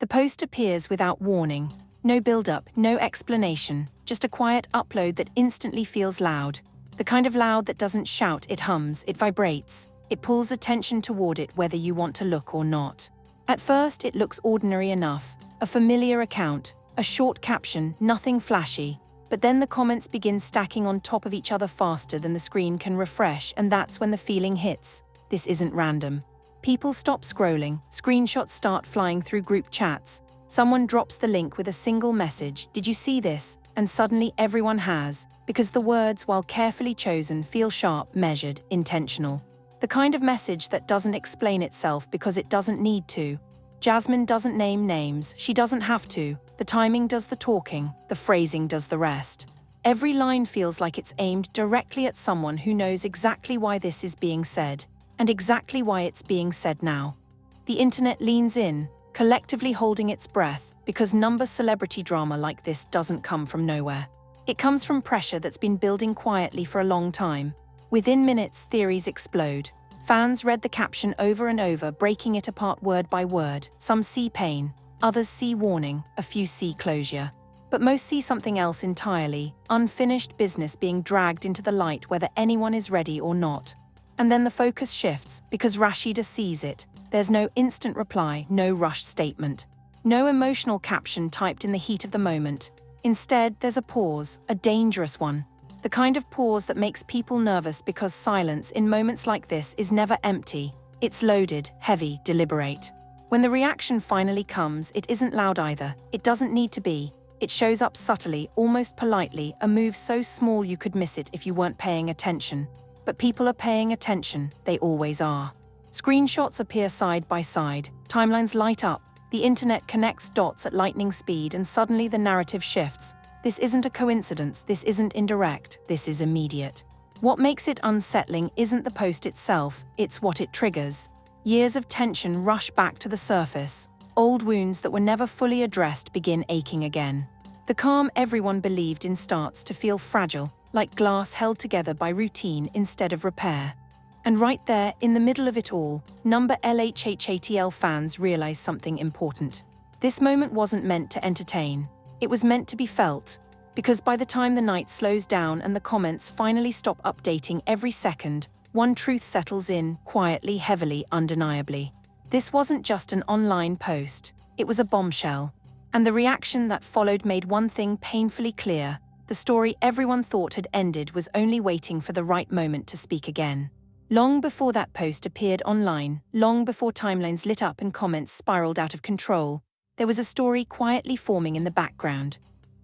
The post appears without warning. No build-up, no explanation, just a quiet upload that instantly feels loud. The kind of loud that doesn't shout, it hums, it vibrates. It pulls attention toward it whether you want to look or not. At first, it looks ordinary enough. A familiar account, a short caption, nothing flashy. But then the comments begin stacking on top of each other faster than the screen can refresh, and that's when the feeling hits. This isn't random. People stop scrolling, screenshots start flying through group chats. Someone drops the link with a single message, "Did you see this?" And suddenly everyone has, because the words, while carefully chosen, feel sharp, measured, intentional. The kind of message that doesn't explain itself because it doesn't need to. Jasmine doesn't name names, she doesn't have to. The timing does the talking, the phrasing does the rest. Every line feels like it's aimed directly at someone who knows exactly why this is being said, and exactly why it's being said now. The internet leans in, collectively holding its breath, because number celebrity drama like this doesn't come from nowhere. It comes from pressure that's been building quietly for a long time. Within minutes, theories explode. Fans read the caption over and over, breaking it apart word by word. Some see pain, others see warning, a few see closure. But most see something else entirely, unfinished business being dragged into the light whether anyone is ready or not. And then the focus shifts, because Rasheeda sees it. There's no instant reply, no rushed statement. No emotional caption typed in the heat of the moment. Instead, there's a pause, a dangerous one. The kind of pause that makes people nervous because silence in moments like this is never empty. It's loaded, heavy, deliberate. When the reaction finally comes, it isn't loud either. It doesn't need to be. It shows up subtly, almost politely, a move so small you could miss it if you weren't paying attention. But people are paying attention, they always are. Screenshots appear side by side, timelines light up, the internet connects dots at lightning speed, and suddenly the narrative shifts. This isn't a coincidence, this isn't indirect, this is immediate. What makes it unsettling isn't the post itself, it's what it triggers. Years of tension rush back to the surface. Old wounds that were never fully addressed begin aching again. The calm everyone believed in starts to feel fragile, like glass held together by routine instead of repair. And right there, in the middle of it all, number LHHATL fans realize something important. This moment wasn't meant to entertain. It was meant to be felt. Because by the time the night slows down and the comments finally stop updating every second, one truth settles in, quietly, heavily, undeniably. This wasn't just an online post. It was a bombshell. And the reaction that followed made one thing painfully clear. The story everyone thought had ended was only waiting for the right moment to speak again. Long before that post appeared online, long before timelines lit up and comments spiraled out of control, there was a story quietly forming in the background.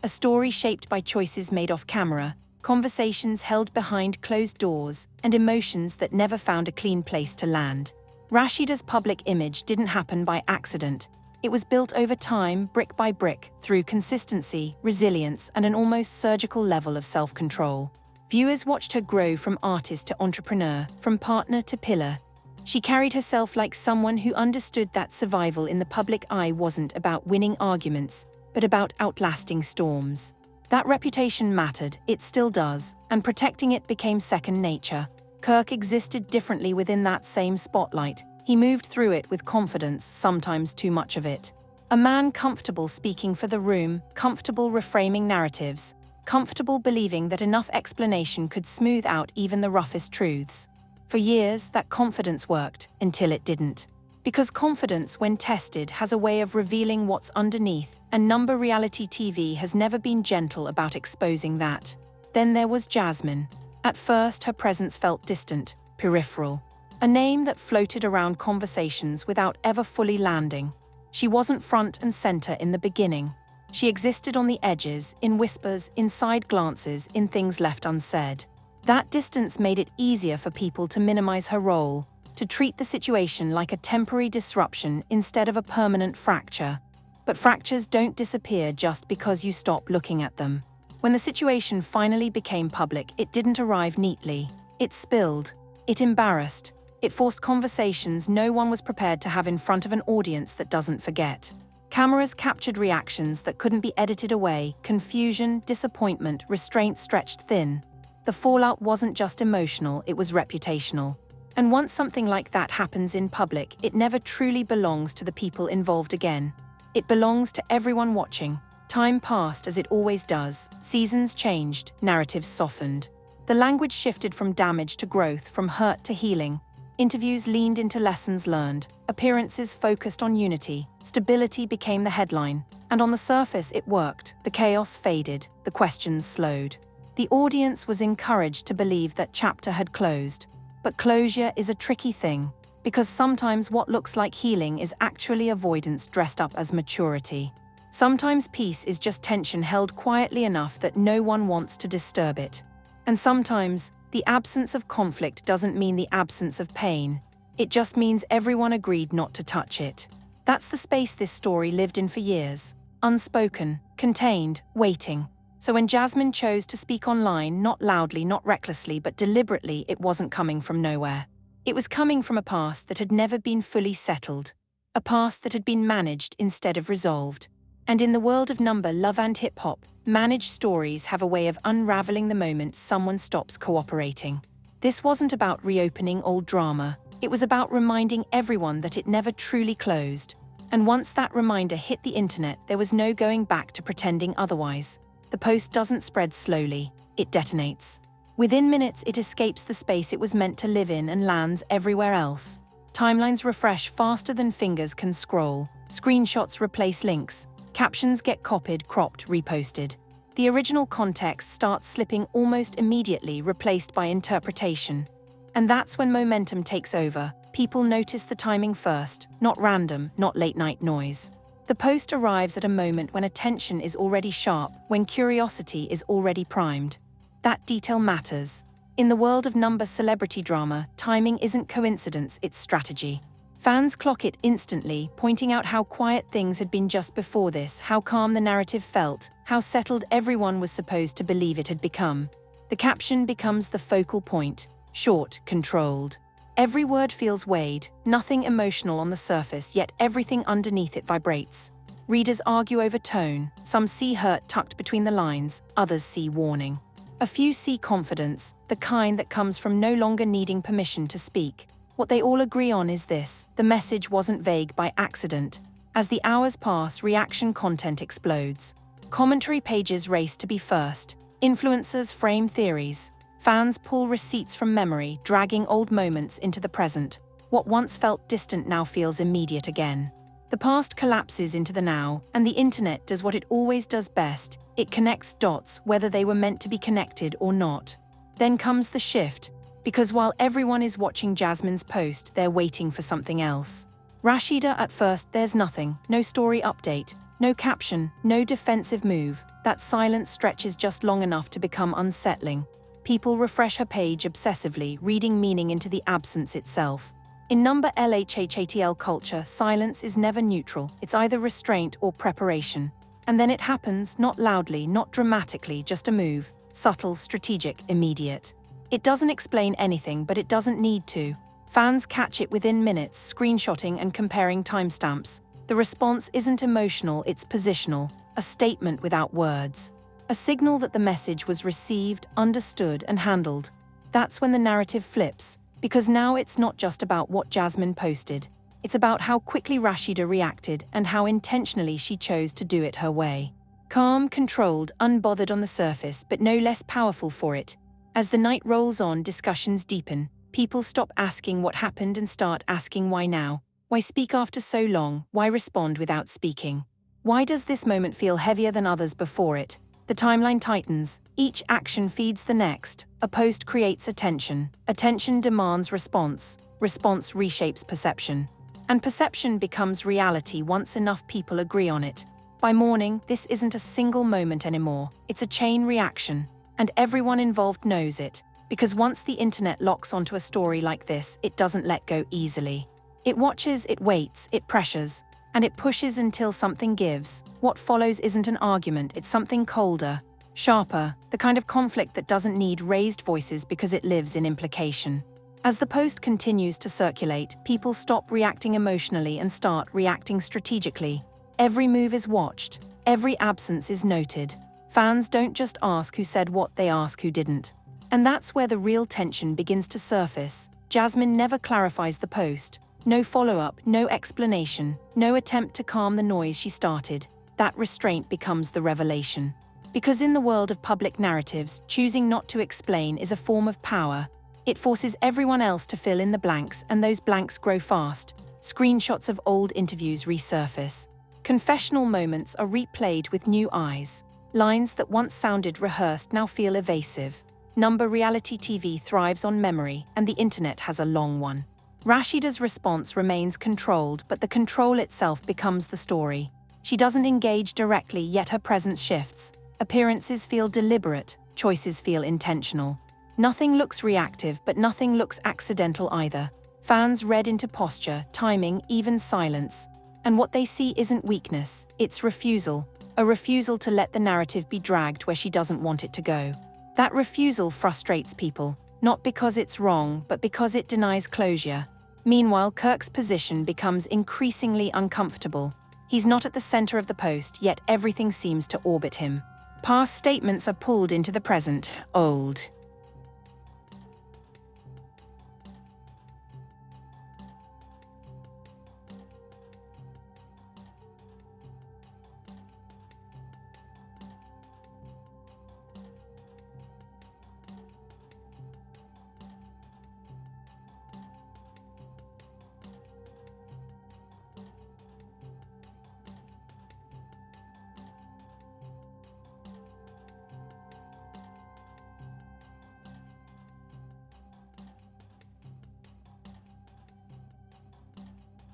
A story shaped by choices made off camera, conversations held behind closed doors, and emotions that never found a clean place to land. Rasheeda's public image didn't happen by accident. It was built over time, brick by brick, through consistency, resilience, and an almost surgical level of self-control. Viewers watched her grow from artist to entrepreneur, from partner to pillar. She carried herself like someone who understood that survival in the public eye wasn't about winning arguments, but about outlasting storms. That reputation mattered, it still does, and protecting it became second nature. Kirk existed differently within that same spotlight. He moved through it with confidence, sometimes too much of it. A man comfortable speaking for the room, comfortable reframing narratives, comfortable believing that enough explanation could smooth out even the roughest truths. For years, that confidence worked, until it didn't. Because confidence, when tested, has a way of revealing what's underneath, and number reality TV has never been gentle about exposing that. Then there was Jasmine. At first, her presence felt distant, peripheral. A name that floated around conversations without ever fully landing. She wasn't front and center in the beginning. She existed on the edges, in whispers, in side glances, in things left unsaid. That distance made it easier for people to minimize her role, to treat the situation like a temporary disruption instead of a permanent fracture. But fractures don't disappear just because you stop looking at them. When the situation finally became public, it didn't arrive neatly. It spilled. It embarrassed. It forced conversations no one was prepared to have in front of an audience that doesn't forget. Cameras captured reactions that couldn't be edited away, confusion, disappointment, restraint stretched thin. The fallout wasn't just emotional, it was reputational. And once something like that happens in public, it never truly belongs to the people involved again. It belongs to everyone watching. Time passed as it always does. Seasons changed, narratives softened. The language shifted from damage to growth, from hurt to healing. Interviews leaned into lessons learned. Appearances focused on unity. Stability became the headline. And on the surface, it worked. The chaos faded. The questions slowed. The audience was encouraged to believe that chapter had closed. But closure is a tricky thing, because sometimes what looks like healing is actually avoidance dressed up as maturity. Sometimes peace is just tension held quietly enough that no one wants to disturb it. And sometimes, the absence of conflict doesn't mean the absence of pain. It just means everyone agreed not to touch it. That's the space this story lived in for years. Unspoken, contained, waiting. So when Jasmine chose to speak online, not loudly, not recklessly, but deliberately, it wasn't coming from nowhere. It was coming from a past that had never been fully settled. A past that had been managed instead of resolved. And in the world of number, love and hip-hop, managed stories have a way of unraveling the moment someone stops cooperating. This wasn't about reopening old drama. It was about reminding everyone that it never truly closed. And once that reminder hit the internet, there was no going back to pretending otherwise. The post doesn't spread slowly, it detonates. Within minutes, it escapes the space it was meant to live in and lands everywhere else. Timelines refresh faster than fingers can scroll. Screenshots replace links. Captions get copied, cropped, reposted. The original context starts slipping almost immediately, replaced by interpretation. And that's when momentum takes over. People notice the timing first, not random, not late-night noise. The post arrives at a moment when attention is already sharp, when curiosity is already primed. That detail matters. In the world of number celebrity drama, timing isn't coincidence, it's strategy. Fans clock it instantly, pointing out how quiet things had been just before this, how calm the narrative felt, how settled everyone was supposed to believe it had become. The caption becomes the focal point, short, controlled. Every word feels weighed, nothing emotional on the surface, yet everything underneath it vibrates. Readers argue over tone. Some see hurt tucked between the lines, others see warning. A few see confidence, the kind that comes from no longer needing permission to speak. What they all agree on is this: the message wasn't vague by accident. As the hours pass, reaction content explodes. Commentary pages race to be first. Influencers frame theories. Fans pull receipts from memory, dragging old moments into the present. What once felt distant now feels immediate again. The past collapses into the now, and the internet does what it always does best. It connects dots, whether they were meant to be connected or not. Then comes the shift, because while everyone is watching Jasmine's post, they're waiting for something else. Rasheeda, at first, there's nothing, no story update, no caption, no defensive move. That silence stretches just long enough to become unsettling. People refresh her page obsessively, reading meaning into the absence itself. In number LHHATL culture, silence is never neutral. It's either restraint or preparation. And then it happens, not loudly, not dramatically, just a move. Subtle, strategic, immediate. It doesn't explain anything, but it doesn't need to. Fans catch it within minutes, screenshotting and comparing timestamps. The response isn't emotional, it's positional. A statement without words. A signal that the message was received, understood, and handled. That's when the narrative flips, because now it's not just about what Jasmine posted. It's about how quickly Rasheeda reacted and how intentionally she chose to do it her way. Calm, controlled, unbothered on the surface, but no less powerful for it. As the night rolls on, discussions deepen. People stop asking what happened and start asking why now. Why speak after so long? Why respond without speaking? Why does this moment feel heavier than others before it? The timeline tightens. Each action feeds the next. A post creates attention. Attention demands response. Response reshapes perception. And perception becomes reality once enough people agree on it. By morning, this isn't a single moment anymore. It's a chain reaction. And everyone involved knows it. Because once the internet locks onto a story like this, it doesn't let go easily. It watches, it waits, it pressures. And it pushes until something gives. What follows isn't an argument, it's something colder, sharper, the kind of conflict that doesn't need raised voices because it lives in implication. As the post continues to circulate, people stop reacting emotionally and start reacting strategically. Every move is watched, every absence is noted. Fans don't just ask who said what, they ask who didn't. And that's where the real tension begins to surface. Jasmine never clarifies the post. No follow-up, no explanation, no attempt to calm the noise she started. That restraint becomes the revelation. Because in the world of public narratives, choosing not to explain is a form of power. It forces everyone else to fill in the blanks, and those blanks grow fast. Screenshots of old interviews resurface. Confessional moments are replayed with new eyes. Lines that once sounded rehearsed now feel evasive. Reality TV thrives on memory, and the internet has a long one. Rasheeda's response remains controlled, but the control itself becomes the story. She doesn't engage directly, yet her presence shifts. Appearances feel deliberate, choices feel intentional. Nothing looks reactive, but nothing looks accidental either. Fans read into posture, timing, even silence. And what they see isn't weakness, it's refusal. A refusal to let the narrative be dragged where she doesn't want it to go. That refusal frustrates people, not because it's wrong, but because it denies closure. Meanwhile, Kirk's position becomes increasingly uncomfortable. He's not at the center of the post, yet everything seems to orbit him. Past statements are pulled into the present, old.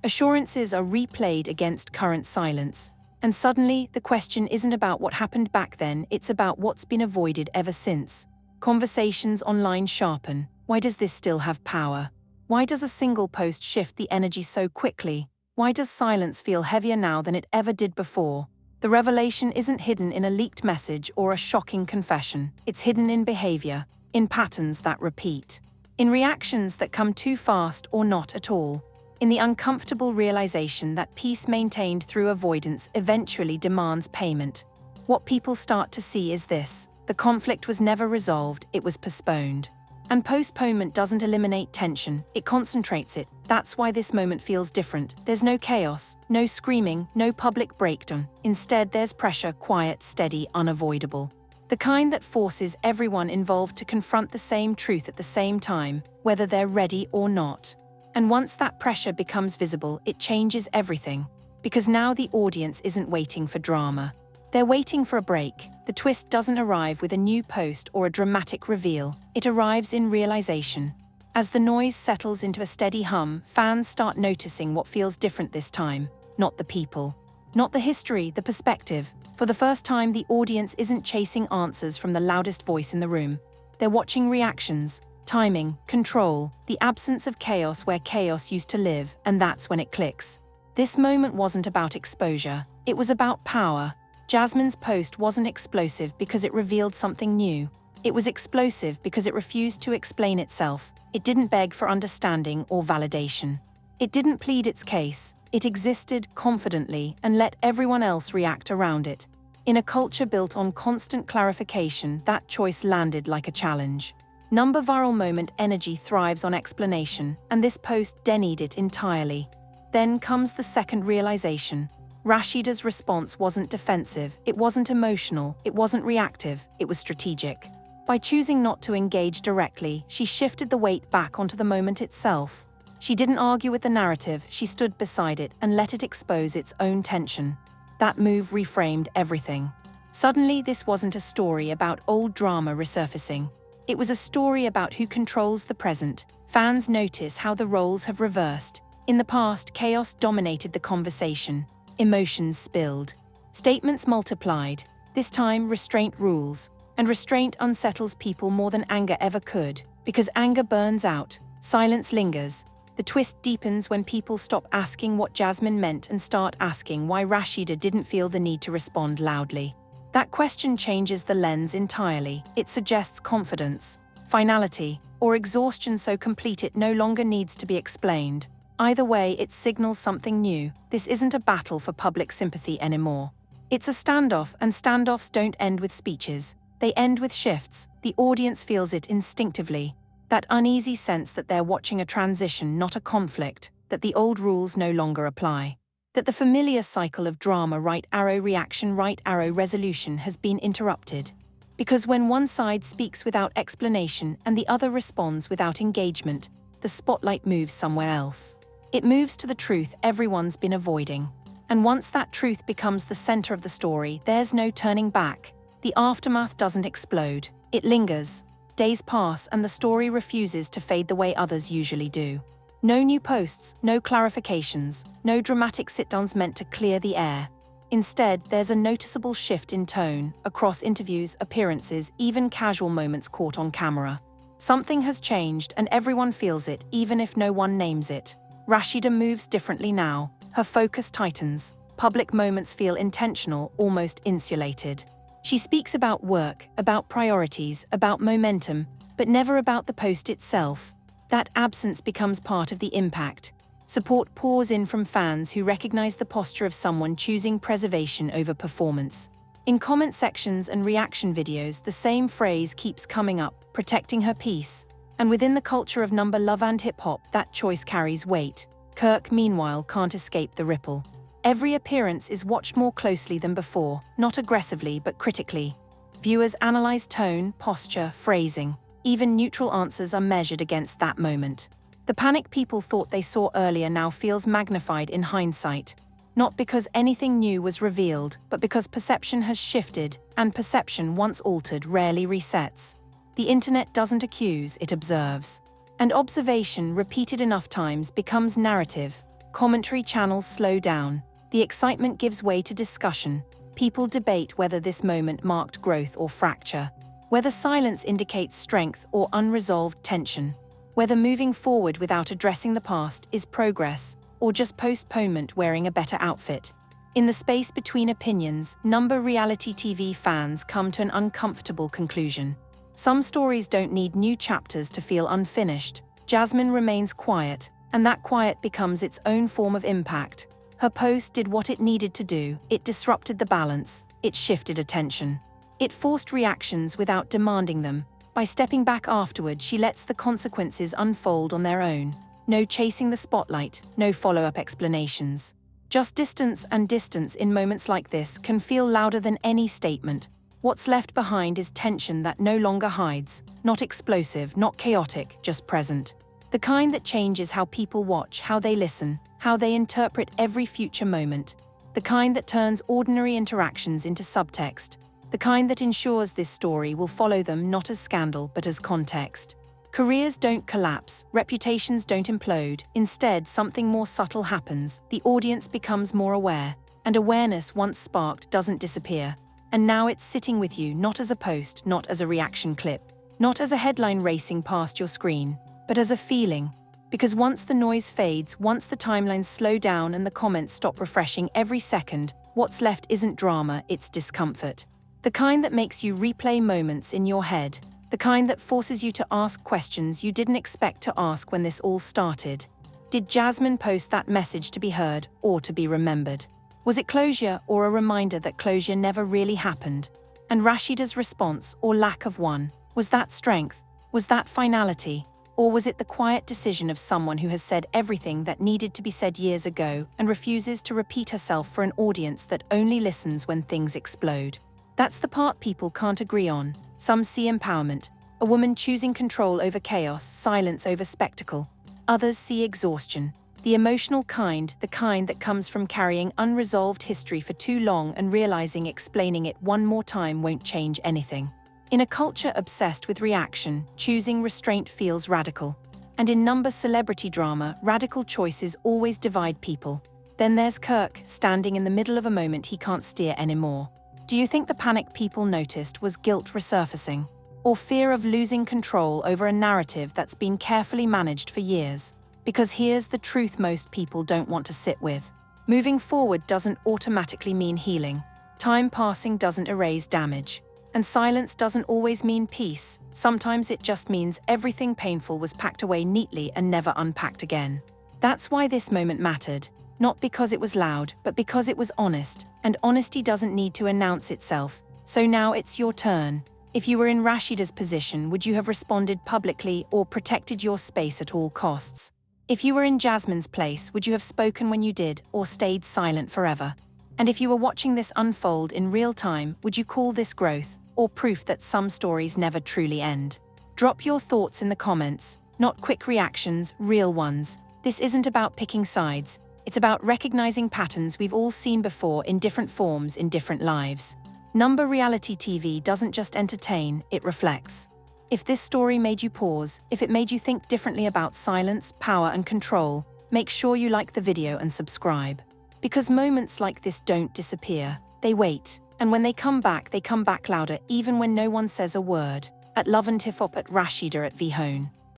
Assurances are replayed against current silence. And suddenly, the question isn't about what happened back then, it's about what's been avoided ever since. Conversations online sharpen. Why does this still have power? Why does a single post shift the energy so quickly? Why does silence feel heavier now than it ever did before? The revelation isn't hidden in a leaked message or a shocking confession. It's hidden in behavior, in patterns that repeat, in reactions that come too fast or not at all. In the uncomfortable realization that peace maintained through avoidance eventually demands payment. What people start to see is this: the conflict was never resolved, it was postponed. And postponement doesn't eliminate tension, it concentrates it. That's why this moment feels different. There's no chaos, no screaming, no public breakdown. Instead, there's pressure, quiet, steady, unavoidable. The kind that forces everyone involved to confront the same truth at the same time, whether they're ready or not. And once that pressure becomes visible, it changes everything. Because now the audience isn't waiting for drama. They're waiting for a break. The twist doesn't arrive with a new post or a dramatic reveal. It arrives in realization. As the noise settles into a steady hum, fans start noticing what feels different this time. Not the people. Not the history, the perspective. For the first time, the audience isn't chasing answers from the loudest voice in the room. They're watching reactions. Timing, control, the absence of chaos where chaos used to live, and that's when it clicks. This moment wasn't about exposure, it was about power. Jasmine's post wasn't explosive because it revealed something new. It was explosive because it refused to explain itself. It didn't beg for understanding or validation. It didn't plead its case. It existed confidently and let everyone else react around it. In a culture built on constant clarification, that choice landed like a challenge. Viral moment energy thrives on explanation, and this post denied it entirely. Then comes the second realization. Rasheeda's response wasn't defensive, it wasn't emotional, it wasn't reactive, it was strategic. By choosing not to engage directly, she shifted the weight back onto the moment itself. She didn't argue with the narrative, she stood beside it and let it expose its own tension. That move reframed everything. Suddenly, this wasn't a story about old drama resurfacing. It was a story about who controls the present. Fans notice how the roles have reversed. In the past, chaos dominated the conversation. Emotions spilled. Statements multiplied. This time, restraint rules. And restraint unsettles people more than anger ever could. Because anger burns out, silence lingers. The twist deepens when people stop asking what Jasmine meant and start asking why Rasheeda didn't feel the need to respond loudly. That question changes the lens entirely. It suggests confidence, finality, or exhaustion so complete it no longer needs to be explained. Either way, it signals something new. This isn't a battle for public sympathy anymore. It's a standoff, and standoffs don't end with speeches. They end with shifts. The audience feels it instinctively. That uneasy sense that they're watching a transition, not a conflict. that the old rules no longer apply, that the familiar cycle of drama right arrow reaction right arrow resolution has been interrupted. Because when one side speaks without explanation and the other responds without engagement, the spotlight moves somewhere else. It moves to the truth everyone's been avoiding. And once that truth becomes the center of the story, there's no turning back. The aftermath doesn't explode, it lingers. Days pass and the story refuses to fade the way others usually do. No new posts, no clarifications, no dramatic sit-downs meant to clear the air. Instead, there's a noticeable shift in tone, across interviews, appearances, even casual moments caught on camera. Something has changed and everyone feels it, even if no one names it. Rasheeda moves differently now. Her focus tightens. Public moments feel intentional, almost insulated. She speaks about work, about priorities, about momentum, but never about the post itself. That absence becomes part of the impact. Support pours in from fans who recognize the posture of someone choosing preservation over performance. In comment sections and reaction videos, the same phrase keeps coming up, protecting her peace. And within the culture of number love and hip-hop, that choice carries weight. Kirk, meanwhile, can't escape the ripple. Every appearance is watched more closely than before, not aggressively but critically. Viewers analyze tone, posture, phrasing. Even neutral answers are measured against that moment. The panic people thought they saw earlier now feels magnified in hindsight. Not because anything new was revealed, but because perception has shifted, and perception, once altered, rarely resets. The internet doesn't accuse, it observes. And observation, repeated enough times, becomes narrative. Commentary channels slow down. The excitement gives way to discussion. People debate whether this moment marked growth or fracture, whether silence indicates strength or unresolved tension, whether moving forward without addressing the past is progress, or just postponement wearing a better outfit. In the space between opinions, number reality TV fans come to an uncomfortable conclusion. Some stories don't need new chapters to feel unfinished. Jasmine remains quiet, and that quiet becomes its own form of impact. Her post did what it needed to do. It disrupted the balance. It shifted attention. It forced reactions without demanding them. By stepping back afterward, she lets the consequences unfold on their own. No chasing the spotlight, no follow-up explanations. Just distance, and distance in moments like this can feel louder than any statement. What's left behind is tension that no longer hides, not explosive, not chaotic, just present. The kind that changes how people watch, how they listen, how they interpret every future moment. The kind that turns ordinary interactions into subtext. The kind that ensures this story will follow them not as scandal but as context. Careers don't collapse, reputations don't implode. Instead, something more subtle happens. The audience becomes more aware, and awareness once sparked doesn't disappear. And now it's sitting with you, not as a post, not as a reaction clip, not as a headline racing past your screen, but as a feeling. Because once the noise fades, once the timelines slow down and the comments stop refreshing every second, what's left isn't drama, it's discomfort. The kind that makes you replay moments in your head. The kind that forces you to ask questions you didn't expect to ask when this all started. Did Jasmine post that message to be heard or to be remembered? Was it closure or a reminder that closure never really happened? And Rasheeda's response, or lack of one, was that strength? Was that finality? Or was it the quiet decision of someone who has said everything that needed to be said years ago and refuses to repeat herself for an audience that only listens when things explode? That's the part people can't agree on. Some see empowerment, a woman choosing control over chaos, silence over spectacle. Others see exhaustion, the emotional kind, the kind that comes from carrying unresolved history for too long and realizing explaining it one more time won't change anything. In a culture obsessed with reaction, choosing restraint feels radical. And in number celebrity drama, radical choices always divide people. Then there's Kirk, standing in the middle of a moment he can't steer anymore. Do you think the panic people noticed was guilt resurfacing? Or fear of losing control over a narrative that's been carefully managed for years? Because here's the truth most people don't want to sit with. Moving forward doesn't automatically mean healing. Time passing doesn't erase damage. And silence doesn't always mean peace. Sometimes it just means everything painful was packed away neatly and never unpacked again. That's why this moment mattered. Not because it was loud, but because it was honest. And honesty doesn't need to announce itself. So now it's your turn. If you were in Rasheeda's position, would you have responded publicly or protected your space at all costs? If you were in Jasmine's place, would you have spoken when you did, or stayed silent forever? And if you were watching this unfold in real time, would you call this growth, or proof that some stories never truly end? Drop your thoughts in the comments, not quick reactions, real ones. This isn't about picking sides, it's about recognizing patterns we've all seen before in different forms in different lives. Number reality TV doesn't just entertain, it reflects. If this story made you pause, if it made you think differently about silence, power, and control, make sure you like the video and subscribe. Because moments like this don't disappear, they wait, and when they come back louder even when no one says a word. At Love and Hip Hop at Rasheeda at Vhone.